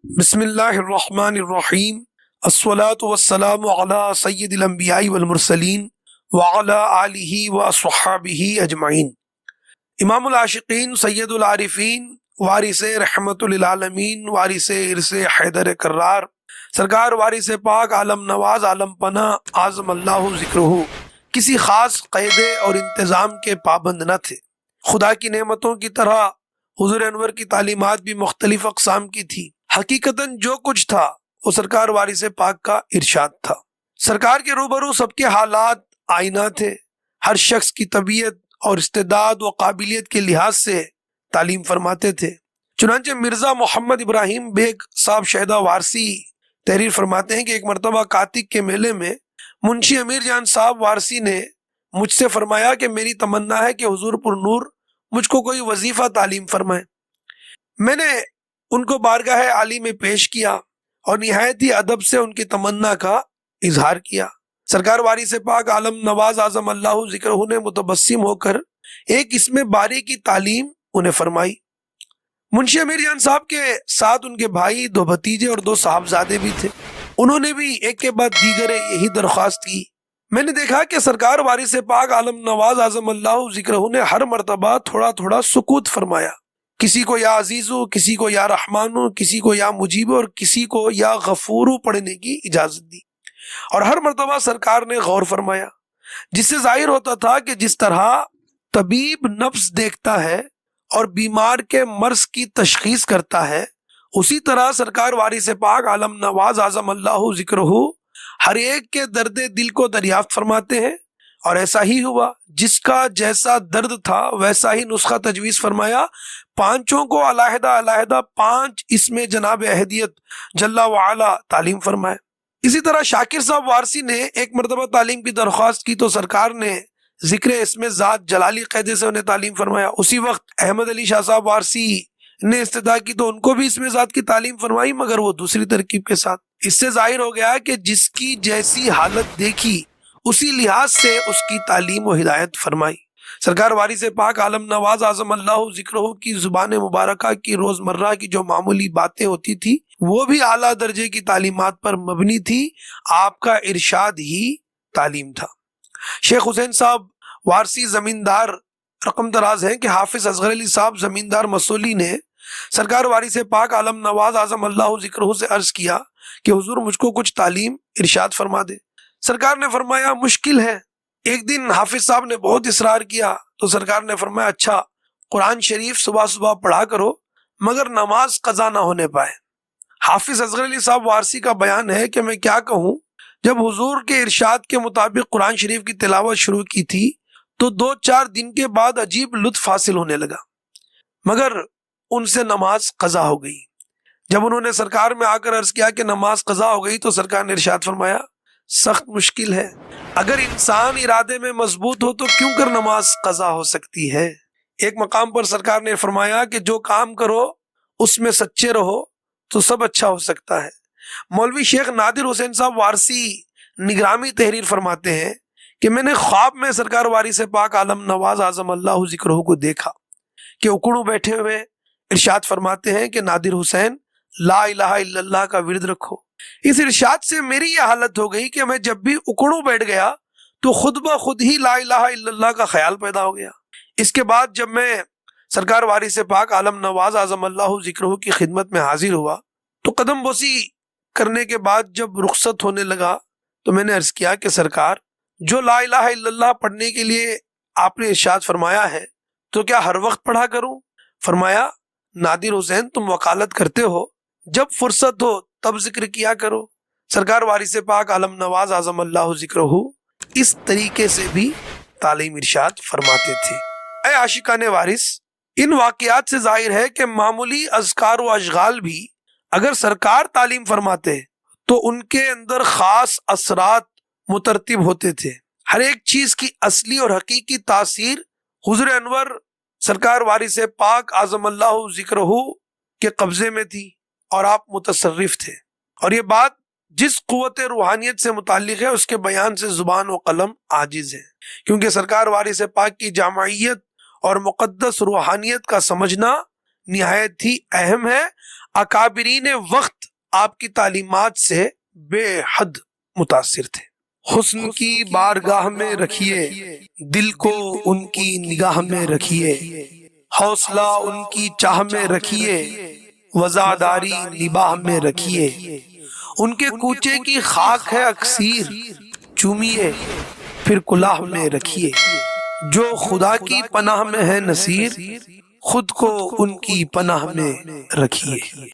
بسم اللہ الرحمن الرحیم، الصلاة والسلام علی سید الانبیاء والمرسلین وعلی آلہ واصحابہ اجمعین۔ امام العاشقین، سید العارفین، وارث رحمت للعالمین، وارث ارث حیدر کرار، سرکار وارث پاک عالم نواز عالم پناہ اعظم اللہ ذکرہ کسی خاص قاعدے اور انتظام کے پابند نہ تھے۔ خدا کی نعمتوں کی طرح حضور انور کی تعلیمات بھی مختلف اقسام کی تھی۔ حقیقتاً جو کچھ تھا وہ سرکار وارث پاک کا ارشاد تھا۔ سرکار کے روبرو سب کے حالات آئینہ تھے، ہر شخص کی طبیعت اور استعداد و قابلیت کے لحاظ سے تعلیم فرماتے تھے۔ چنانچہ مرزا محمد ابراہیم بیگ صاحب شہدہ وارثی تحریر فرماتے ہیں کہ ایک مرتبہ کاتک کے میلے میں منشی امیر جان صاحب وارثی نے مجھ سے فرمایا کہ میری تمنا ہے کہ حضور پر نور مجھ کو کوئی وظیفہ تعلیم فرمائے۔ میں نے ان کو بارگاہ عالی میں پیش کیا اور نہایت ہی ادب سے ان کی تمنا کا اظہار کیا۔ سرکار وارث پاک عالم نواز اعظم اللہ ذکرہ نے متبسم ہو کر ایک اس میں باری کی تعلیم انہیں فرمائی۔ منشی امیر جان صاحب کے ساتھ ان کے بھائی، دو بھتیجے اور دو صاحبزادے بھی تھے۔ انہوں نے بھی ایک کے بعد دیگر یہی درخواست کی۔ میں نے دیکھا کہ سرکار وارث پاک عالم نواز اعظم اللہ ذکرہ نے ہر مرتبہ تھوڑا تھوڑا سکوت فرمایا، کسی کو یا عزیزو، کسی کو یا رحمانو، کسی کو یا مجیب اور کسی کو یا غفورو پڑھنے کی اجازت دی، اور ہر مرتبہ سرکار نے غور فرمایا، جس سے ظاہر ہوتا تھا کہ جس طرح طبیب نبض دیکھتا ہے اور بیمار کے مرض کی تشخیص کرتا ہے، اسی طرح سرکار وارث پاک عالم نواز اعظم اللہ ذکرہ ہر ایک کے درد دل کو دریافت فرماتے ہیں، اور ایسا ہی ہوا۔ جس کا جیسا درد تھا ویسا ہی نسخہ تجویز فرمایا۔ پانچوں کو علیحدہ علیحدہ 5 اسم جناب احدیت جل وعلا تعلیم فرمائے۔ اسی طرح شاکر صاحب وارثی نے ایک مرتبہ تعلیم کی درخواست کی تو سرکار نے ذکر اسم ذات جلالی قاعدے سے انہیں تعلیم فرمایا۔ اسی وقت احمد علی شاہ صاحب وارثی نے استدعا کی تو ان کو بھی اسم ذات کی تعلیم فرمائی، مگر وہ دوسری ترکیب کے ساتھ۔ اس سے ظاہر ہو گیا کہ جس کی جیسی حالت دیکھی اسی لحاظ سے اس کی تعلیم و ہدایت فرمائی۔ سرکار وارث پاک عالم نواز اعظم اللہ ذکرہ کی زبان مبارکہ کی روزمرہ کی جو معمولی باتیں ہوتی تھی وہ بھی اعلیٰ درجے کی تعلیمات پر مبنی تھی۔ آپ کا ارشاد ہی تعلیم تھا۔ شیخ حسین صاحب وارثی زمیندار رقم دراز ہیں کہ حافظ اصغر علی صاحب زمیندار مسولی نے سرکار وارث پاک عالم نواز اعظم اللہ ذکرہ سے عرض کیا کہ حضور مجھ کو کچھ تعلیم ارشاد فرما دے۔ سرکار نے فرمایا مشکل ہے۔ ایک دن حافظ صاحب نے بہت اصرار کیا تو سرکار نے فرمایا اچھا، قرآن شریف صبح صبح پڑھا کرو مگر نماز قضا نہ ہونے پائے۔ حافظ اصغر علی صاحب وارثی کا بیان ہے کہ میں کیا کہوں، جب حضور کے ارشاد کے مطابق قرآن شریف کی تلاوت شروع کی تھی تو 2-4 دن کے بعد عجیب لطف حاصل ہونے لگا، مگر ان سے نماز قضا ہو گئی۔ جب انہوں نے سرکار میں آ کر عرض کیا کہ نماز قضا ہو گئی تو سرکار نے ارشاد فرمایا سخت مشکل ہے، اگر انسان ارادے میں مضبوط ہو تو کیوں کر نماز قضا ہو سکتی ہے۔ ایک مقام پر سرکار نے فرمایا کہ جو کام کرو اس میں سچے رہو تو سب اچھا ہو سکتا ہے۔ مولوی شیخ نادر حسین صاحب وارثی نگرامی تحریر فرماتے ہیں کہ میں نے خواب میں سرکار وارث پاک عالم نواز اعظم اللہ ذکرہ کو دیکھا کہ اکڑوں بیٹھے ہوئے ارشاد فرماتے ہیں کہ نادر حسین لا الہ الا اللہ کا ورد رکھو۔ اس ارشاد سے میری یہ حالت ہو گئی کہ میں جب بھی اکڑوں بیٹھ گیا تو خود بخود ہی لا الہ الا اللہ کا خیال پیدا ہو گیا۔ اس کے بعد جب میں سرکار وارث پاک عالم نواز اعظم اللہ ذکرہ کی خدمت میں حاضر ہوا تو قدم بوسی کرنے کے بعد جب رخصت ہونے لگا تو میں نے عرض کیا کہ سرکار جو لا الہ الا اللہ پڑھنے کے لیے آپ نے ارشاد فرمایا ہے تو کیا ہر وقت پڑھا کروں؟ فرمایا نادر حسین تم وکالت کرتے ہو، جب فرصت ہو تب ذکر کیا کرو۔ سرکار وارث پاک عالم نواز اعظم اللہ ذکرہ اس طریقے سے بھی تعلیم ارشاد فرماتے تھے۔ اے عاشقان وارث، ان واقعات سے ظاہر ہے کہ معمولی اذکار و اشغال بھی اگر سرکار تعلیم فرماتے تو ان کے اندر خاص اثرات مترتب ہوتے تھے۔ ہر ایک چیز کی اصلی اور حقیقی تاثیر حضور انور سرکار وارث پاک اعظم اللہ ذکرہ کے قبضے میں تھی اور آپ متصرف تھے، اور یہ بات جس قوت روحانیت سے متعلق ہے اس کے بیان سے زبان و قلم عاجز ہے، کیونکہ سرکار وارث پاک کی جامعیت اور مقدس روحانیت کا سمجھنا نہایت ہی اہم ہے۔ اکابرین وقت آپ کی تعلیمات سے بے حد متاثر تھے۔ حسن کی بارگاہ میں رکھیے دل کو ان کی نگاہ میں رکھیے، حوصلہ ان کی چاہ میں رکھیے، وزاداری نباہ میں رکھیے، ان کے کوچے کی خاک ہے اکسیر، چومیے پھر کلاه میں رکھیے، جو خدا کی پناہ میں ہے نصیر، خود کو ان کی پناہ میں رکھیے۔